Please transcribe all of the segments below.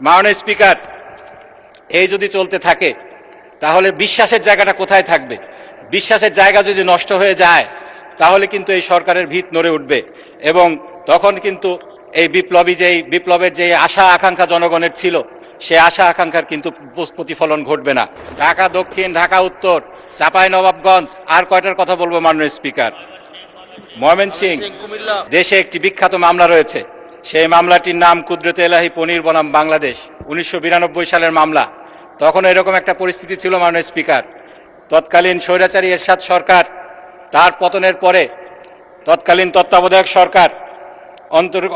মাননীয় স্পিকার, এই যদি চলতে থাকে তাহলে বিশ্বাসের জায়গাটা কোথায় থাকবে? বিশ্বাসের জায়গা যদি নষ্ট হয়ে যায় তাহলে কিন্তু এই সরকারের ভিত নড়ে উঠবে এবং তখন কিন্তু এই বিপ্লবের যে আশা আকাঙ্ক্ষা জনগণের ছিল সে আশা আকাঙ্ক্ষার কিন্তু প্রতিফলন ঘটবে না। ঢাকা দক্ষিণ, ঢাকা উত্তর, চাঁপাইনবাবগঞ্জ, আর কয়টার কথা বলবো মাননীয় স্পিকার? ময়মনসিংহ দেশে একটি বিখ্যাত মামলা রয়েছে। সেই মামলাটির নাম কুদরতে এলাহি পনির বনাম বাংলাদেশ, 1992 সালের মামলা। তখন এরকম একটা পরিস্থিতি ছিল মাননীয় স্পিকার, তৎকালীন স্বৈরাচারী এরশাদ সরকার তার পতনের পরে তৎকালীন তত্ত্বাবধায়ক সরকার,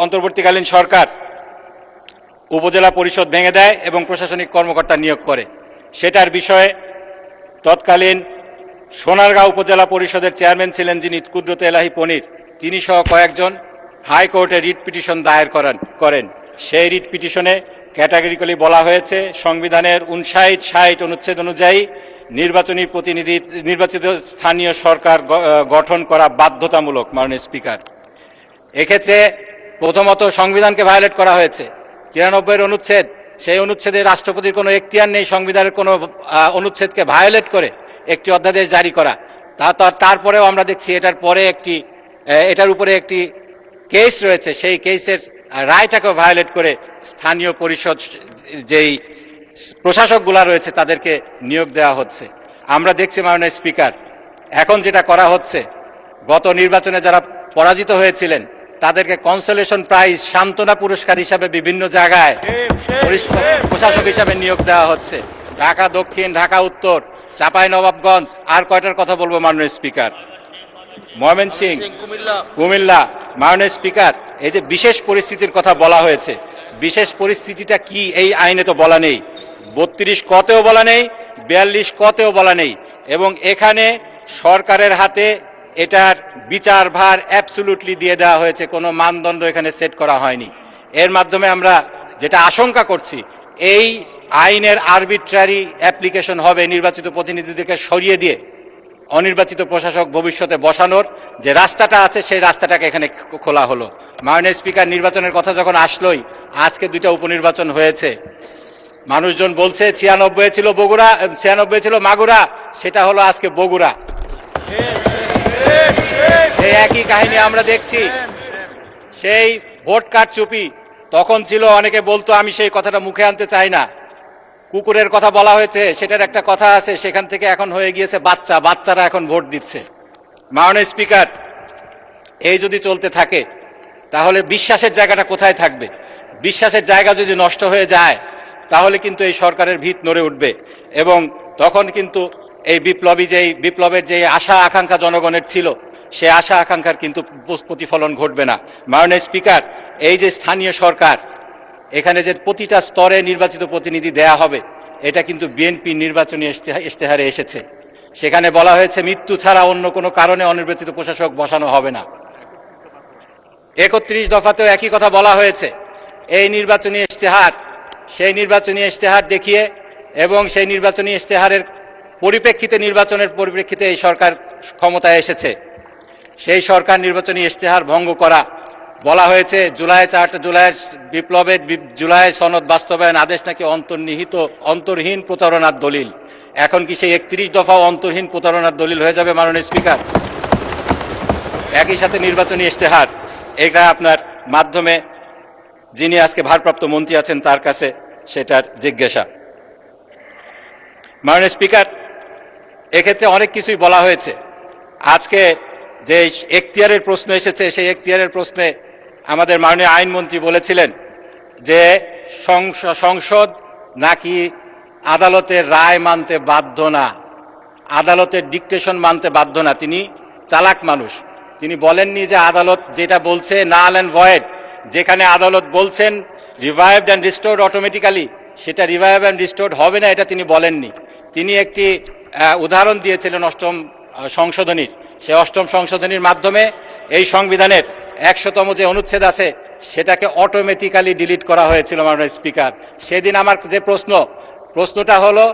অন্তর্বর্তীকালীন সরকার উপজেলা পরিষদ ভেঙে দেয় এবং প্রশাসনিক কর্মকর্তা নিয়োগ করে। সেটার বিষয়ে তৎকালীন সোনারগাঁও উপজেলা পরিষদের চেয়ারম্যান ছিলেন যিনি কুদরতে এলাহি পনির, তিনি সহ কয়েকজন হাইকোর্টে রিট পিটিশন দায়ের করেন। সেই রিট পিটিশনে ক্যাটাগরিক্যালি বলা হয়েছে সংবিধানের 59-60 অনুচ্ছেদ অনুযায়ী নির্বাচিত স্থানীয় সরকার গঠন করা বাধ্যতামূলক। মাননীয় স্পিকার, এক্ষেত্রে প্রথমত সংবিধানকে ভায়োলেট করা হয়েছে। 93 অনুচ্ছেদ, সেই অনুচ্ছেদে রাষ্ট্রপতির কোনো এখতিয়ার নেই সংবিধানের কোনো অনুচ্ছেদকে ভায়োলেট করে একটি অধ্যাদেশ জারি করা। তারপরেও আমরা দেখছি এটার উপরে একটি কেস রয়েছে, সেই কেসের রায়টাকেও ভায়োলেট করে স্থানীয় পরিষদ যেই প্রশাসকগুলা রয়েছে তাদেরকে নিয়োগ দেওয়া হচ্ছে। আমরা দেখছি মাননীয় স্পিকার, এখন যেটা করা হচ্ছে, গত নির্বাচনে যারা পরাজিত হয়েছিলেন তাদেরকে কনসোলেশন প্রাইজ, সান্ত্বনা পুরস্কার হিসাবে বিভিন্ন জায়গায় প্রশাসক হিসাবে নিয়োগ দেওয়া হচ্ছে। ঢাকা দক্ষিণ, ঢাকা উত্তর, চাঁপাইনবাবগঞ্জ, আর কয়টার কথা বলবো মাননীয় স্পিকার? ময়মনসিংহ, কুমিল্লা। মাননীয় স্পিকার, এই যে বিশেষ পরিস্থিতির কথা বলা হয়েছে, বিশেষ পরিস্থিতিটা কি এই আইনে তো বলা নেই, 32 কতেও বলা নেই, 42 কতেও বলা নেই, এবং এখানে সরকারের হাতে এটার বিচার ভার অ্যাবসুলুটলি দিয়ে দেওয়া হয়েছে, কোনো মানদণ্ড এখানে সেট করা হয়নি। এর মাধ্যমে আমরা যেটা আশঙ্কা করছি, এই আইনের আরবিট্রারি অ্যাপ্লিকেশন হবে নির্বাচিত প্রতিনিধিদেরকে সরিয়ে দিয়ে অনির্বাচিত প্রশাসক ভবিষ্যতে বসানোর যে রাস্তাটা আছে সেই রাস্তাটাকে এখানে খোলা হলো। মাননীয় স্পিকার, নির্বাচনের কথা যখন আসলোই, আজকে 2টা উপনির্বাচন হয়েছে। মানুষজন বলছে 96 ছিল বগুড়া, 96 ছিল মাগুরা, সেটা হলো আজকে বগুড়া। সেই একই কাহিনী আমরা দেখছি। সেই ভোট কারচুপি তখন ছিল, অনেকে বলতো, আমি সেই কথাটা মুখে আনতে চাই না, কুকুরের কথা বলা হয়েছে, সেটার একটা কথা আছে, সেখান থেকে এখন হয়ে গিয়েছে বাচ্চারা এখন ভোট দিচ্ছে। মাননীয় স্পিকার, এই যদি চলতে থাকে তাহলে বিশ্বাসের জায়গাটা কোথায় থাকবে? বিশ্বাসের জায়গা যদি নষ্ট হয়ে যায় তাহলে কিন্তু এই সরকারের ভিত নড়ে উঠবে এবং তখন কিন্তু এই বিপ্লবের যে আশা আকাঙ্ক্ষা জনগণের ছিল সে আশা আকাঙ্ক্ষার কিন্তু প্রতিফলন ঘটবে না। মাননীয় স্পিকার, এই যে স্থানীয় সরকার, এখানে যে প্রতিটা স্তরে নির্বাচিত প্রতিনিধি দেয়া হবে, এটা কিন্তু বিএনপি নির্বাচনী ইশতেহারে এসেছে। সেখানে বলা হয়েছে মৃত্যু ছাড়া অন্য কোনো কারণে অনির্বাচিত প্রশাসক বসানো হবে না। 31 দফাতেও একই কথা বলা হয়েছে। এই নির্বাচনী ইশতেহার, সেই নির্বাচনী ইশতেহার দেখিয়ে এবং সেই নির্বাচনী ইশতেহারের নির্বাচনের পরিপ্রেক্ষিতে এই সরকার ক্ষমতায় এসেছে। সেই সরকার নির্বাচনী ইশতেহার ভঙ্গ করা, বলা হয়েছে জুলাই সনদ বাস্তবায়ন আদেশ নাকি অন্তর্হীন প্রতারণার দলিল। এখন কি সেই 31 দফা অন্তর্হীন প্রতারণার দলিল হয়ে যাবে মাননীয় স্পিকার? একই সাথে নির্বাচনী ইশতেহার, এটা আপনার মাধ্যমে যিনি আজকে ভারপ্রাপ্ত মন্ত্রী আছেন তার কাছে সেটার জিজ্ঞাসা। মাননীয় স্পিকার, এক্ষেত্রে অনেক কিছুই বলা হয়েছে। আজকে যে এখতিয়ারের প্রশ্ন এসেছে, সেই এখতিয়ারের প্রশ্নে আমাদের মাননীয় আইনমন্ত্রী বলেছিলেন যে সংসদ নাকি আদালতের রায় মানতে বাধ্য না, আদালতের ডিকটেশন মানতে বাধ্য না। তিনি চালাক মানুষ, তিনি বলেননি যে আদালত যেটা বলছে নাল অ্যান্ড ভয়েড, যেখানে আদালত বলছেন রিভাইভড অ্যান্ড রিস্টোর্ড অটোমেটিক্যালি, সেটা রিভাইভ অ্যান্ড রিস্টোর্ড হবে না, এটা তিনি বলেননি। তিনি একটি উদাহরণ দিয়েছিলেন 8ম সংশোধনীর। সেই 8ম সংশোধনীর মাধ্যমে এই সংবিধানের 100তম যে অনুচ্ছেদ আছে সেটাকে অটোমেটিক্যালি ডিলিট করা হয়েছিল মাননীয় স্পিকার। সেদিন আমার যে প্রশ্নটা হলো,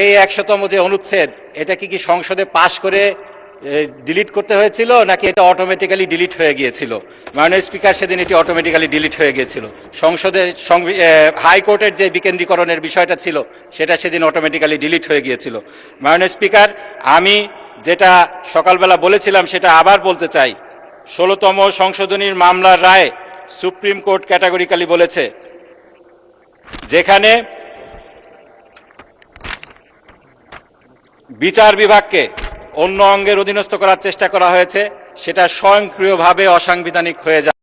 এই 100তম যে অনুচ্ছেদ, এটা কি সংসদে পাশ করে ডিলিট করতে হয়েছিল নাকি এটা অটোমেটিক্যালি ডিলিট হয়ে গিয়েছিল? মাননীয় স্পিকার, সেদিন এটি অটোমেটিক্যালি ডিলিট হয়ে গিয়েছিল। সংসদের হাইকোর্টের যে বিকেন্দ্রীকরণের বিষয়টা ছিল সেটা সেদিন অটোমেটিক্যালি ডিলিট হয়ে গিয়েছিল। মাননীয় স্পিকার, আমি যেটা সকালবেলা বলেছিলাম সেটা আবার বলতে চাই। 16তম সংশোধনীর মামলার রায় সুপ্রিম কোর্ট ক্যাটাগরিক্যালি বলেছে, যেখানে বিচার বিভাগকে অন্য অঙ্গের অধীনস্থ করার চেষ্টা করা হয়েছে সেটা স্বয়ংক্রিয়ভাবে অসাংবিধানিক হয়ে যায়।